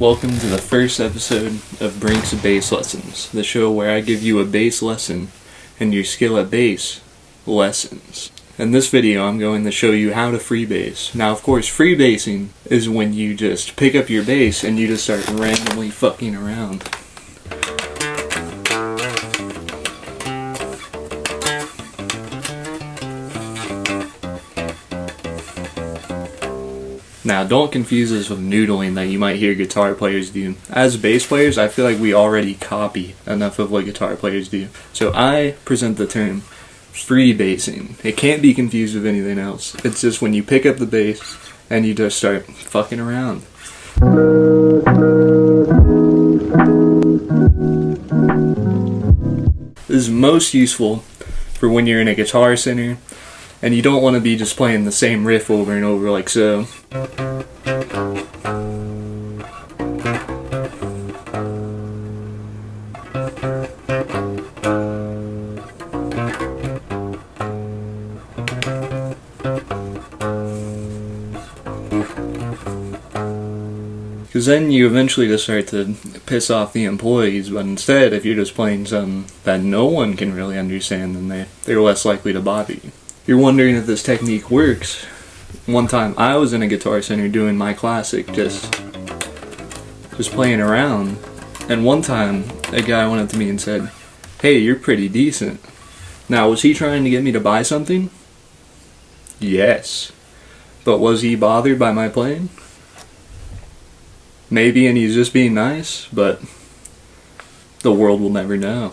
Welcome to the first episode of Brink's Bass Lessons, the show where I give you a bass lesson and your skill at bass lessons. In this video, I'm going to show you how to freebass. Now, of course, freebassing is when you just pick up your bass and you just start randomly fucking around. Now, don't confuse this with noodling that you might hear guitar players do. As bass players, I feel like we already copy enough of what guitar players do. So I present the term freebassing. It can't be confused with anything else. It's just when you pick up the bass and you just start fucking around. This is most useful for when you're in a guitar center and you don't want to be just playing the same riff over and over like so. Because then you eventually just start to piss off the employees, but instead, if you're just playing something that no one can really understand, then they're less likely to bother you. You're wondering if this technique works. One time I was in a guitar center doing my classic, just playing around, and one time a guy went up to me and said, "Hey, you're pretty decent." Now, was he trying to get me to buy something? Yes. But was he bothered by my playing? Maybe, and he's just being nice, but the world will never know.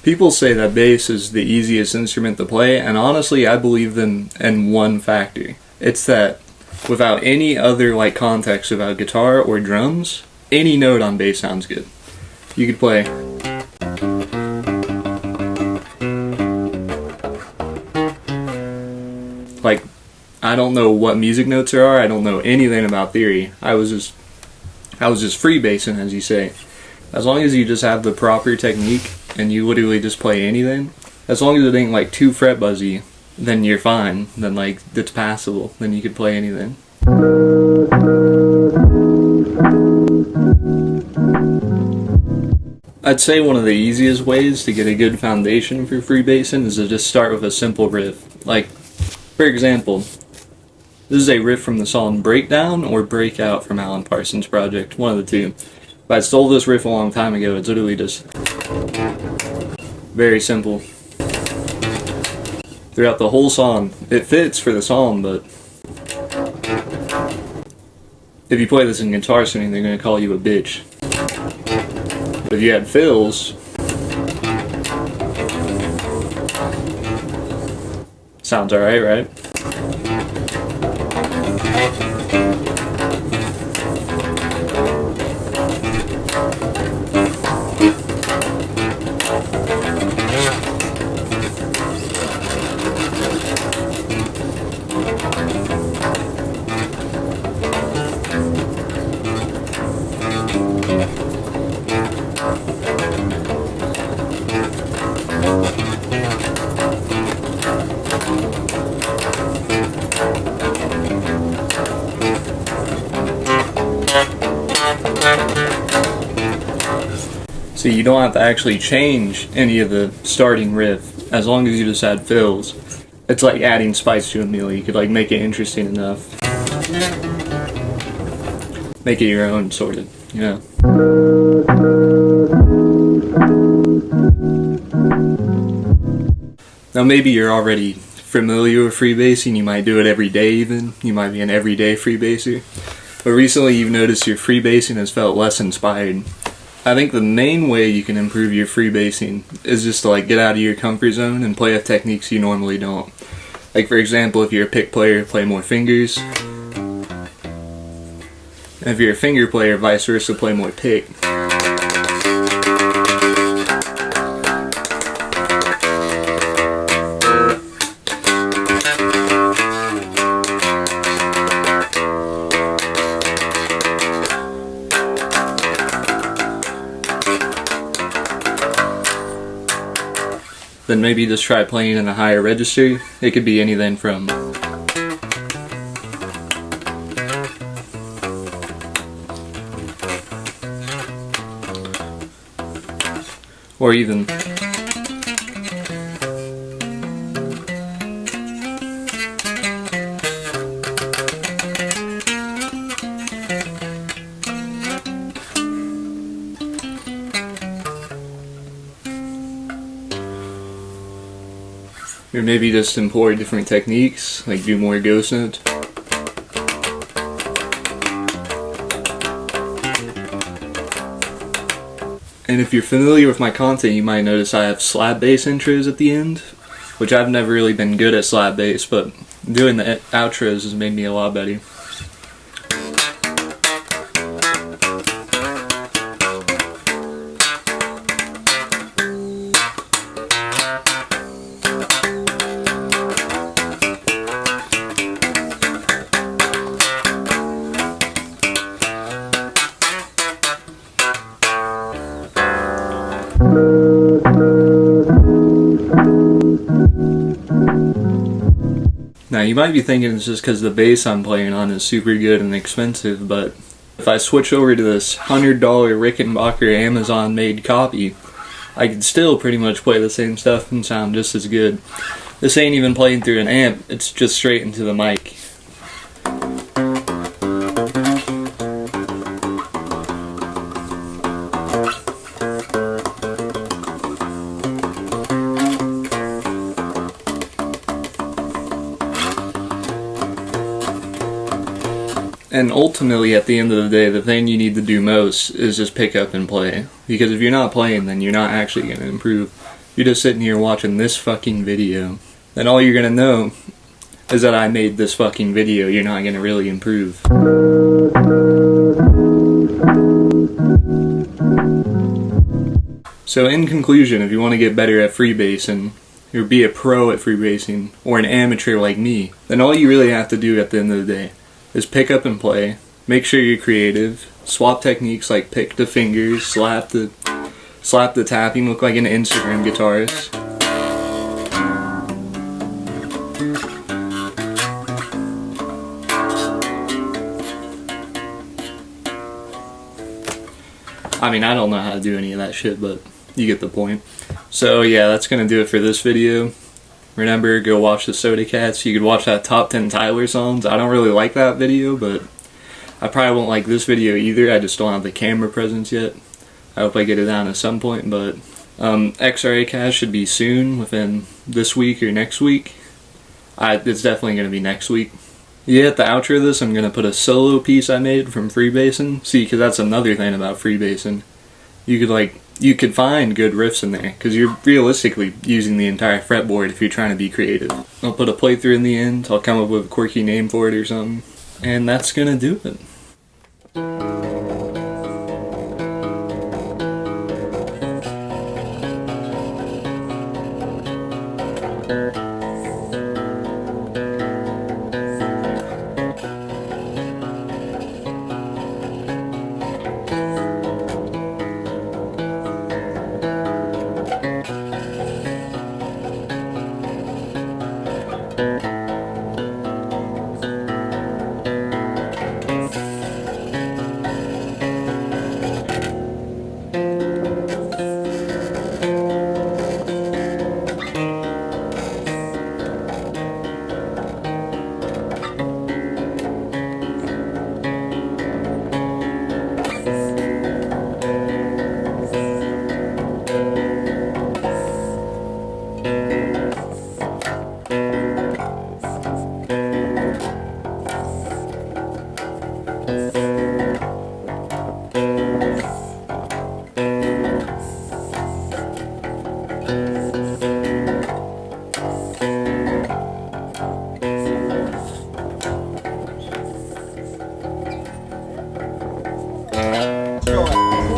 People say that bass is the easiest instrument to play, and honestly, I believe them in one factor. It's that without any other context about guitar or drums, any note on bass sounds good. You could play I don't know what music notes there are. I don't know anything about theory. I was just freebassing, as you say. As long as you just have the proper technique and you literally just play anything, as long as it ain't too fret buzzy, then you're fine. Then it's passable. Then you could play anything. I'd say one of the easiest ways to get a good foundation for freebassing is to just start with a simple riff. For example, this is a riff from the song Breakdown or Breakout from Alan Parsons' project, one of the two. But I stole this riff a long time ago. It's literally just very simple. Throughout the whole song, it fits for the song, but if you play this in guitar center, they're going to call you a bitch. But if you had fills, sounds alright, right? So you don't have to actually change any of the starting riff, as long as you just add fills. It's like adding spice to a meal. You could make it interesting enough. Make it your own, sort of, you know. Now maybe you're already familiar with freebassing. You might do it every day even. You might be an everyday freebasser. But recently you've noticed your freebassing has felt less inspired. I think the main way you can improve your freebassing is just to get out of your comfort zone and play with techniques you normally don't. For example, if you're a pick player, play more fingers. And if you're a finger player, vice versa, play more pick. then maybe just try playing in a higher register. It could be anything from or even or maybe just employ different techniques, like do more ghost notes. And if you're familiar with my content, you might notice I have slap bass intros at the end, which I've never really been good at slap bass, but doing the outros has made me a lot better. Now you might be thinking it's just because the bass I'm playing on is super good and expensive, but if I switch over to this $100 Rickenbacker Amazon made copy, I could still pretty much play the same stuff and sound just as good. This ain't even playing through an amp, it's just straight into the mic. And ultimately, at the end of the day, the thing you need to do most is just pick up and play. Because if you're not playing, then you're not actually going to improve. You're just sitting here watching this fucking video. Then all you're going to know is that I made this fucking video. You're not going to really improve. So in conclusion, if you want to get better at freebassing, or be a pro at freebassing, or an amateur like me, then all you really have to do at the end of the day is pick up and play, make sure you're creative, swap techniques like pick the fingers, slap the tapping, look like an Instagram guitarist. I mean, I don't know how to do any of that shit, but you get the point. So yeah, that's gonna do it for this video. Remember, go watch the Soda Cats. You could watch that top 10 Tyler songs. I don't really like that video, but I probably won't like this video either. I just don't have the camera presence yet. I hope I get it down at some point, but XRA cast should be soon, within this week or next week. It's definitely going to be next week. Yeah, at the outro of this, I'm going to put a solo piece I made from freebassing. See, because that's another thing about freebassing. You could find good riffs in there, because you're realistically using the entire fretboard if you're trying to be creative. I'll put a playthrough in the end, I'll come up with a quirky name for it or something, and that's gonna do it.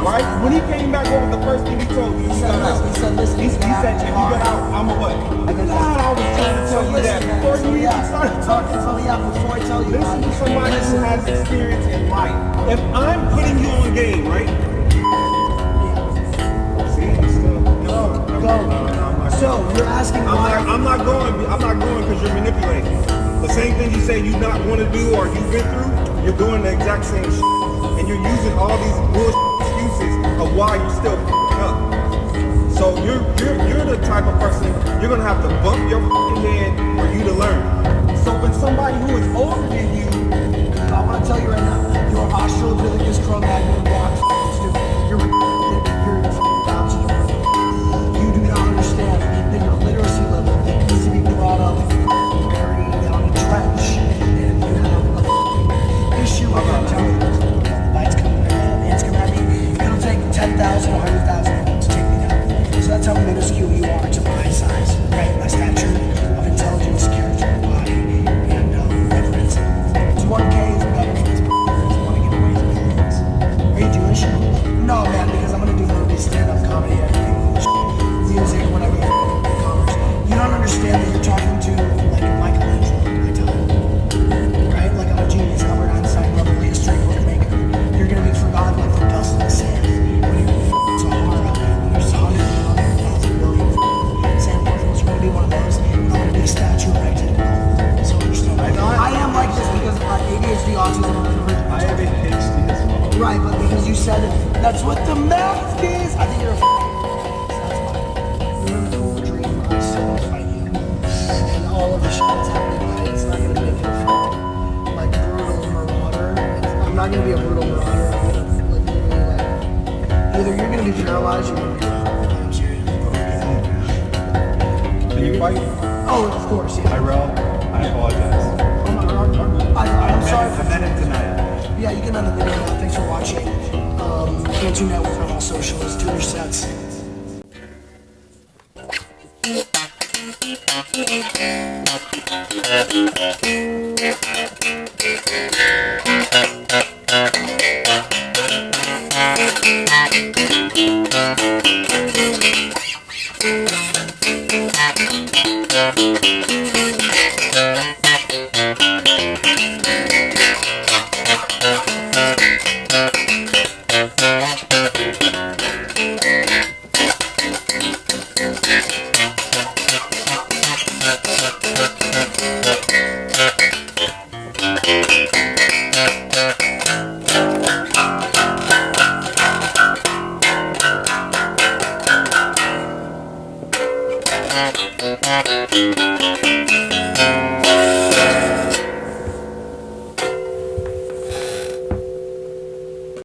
Right? When he came back, what was the first thing he told you? He said, listen, he said, if you get out, I'm a what? I was trying to tell you that before you even started talking. Before I tell you. Listen to somebody who has experience in life. If I'm putting you on game, right? See, he's still, no. So you're asking why? I'm not going because you're manipulating. The same thing you say you not want to do or you've been through, you're doing the exact same shit. And you're using all these bullshit excuses of why you're still up. So you're the type of person, you're gonna have to bump your head for you to learn. So when somebody who is older than you, I want to tell you right now, your Australopithecus Cro-Magnon block stupid. You're bouncing. You do not understand that your literacy level needs to be brought up buried down a trench, and you have a issue with that telling you. The lights coming at me, hands coming at me. It'll take 10,000 or 100,000 people to take me down. So that's how minuscule you are to my size, right? My stature of intelligence, character, body, and reference. 1K is better for this. I want to get away from things. Are you Jewish? No, man, because I'm gonna do movies, stand-up comedy, everything, music, whatever. Ecommerce. You don't understand that you're talking to like Michelangelo, I tell you, right? Like I'm a genius, Albert Einstein, probably a straight work maker. You're gonna be forgotten like the dust in the sand when you're in Sahara. And there's hundreds of other thousand billion sand particles. You're gonna be one of those, and I'm gonna be a statue erected in gold. So understand. I am like this because of my ADHD, autism, and I have ADHD as well. right, but because you said it, that's what the mask is. I think you're a you're a cool dream. I still want to fight you. And all of the shit that's happening, it's not going to make you like brutal marauder. I'm not going to be a brutal marauder. I'm going to literally like, either you're going to be paralyzed or you're going to be I'm serious. Can you fight? Oh, of course, yeah. I apologize. I'm sorry for I meant it tonight. Yeah, you can end the video now. Thanks for watching. Can't Network on all socials. Do your sets. Thank you.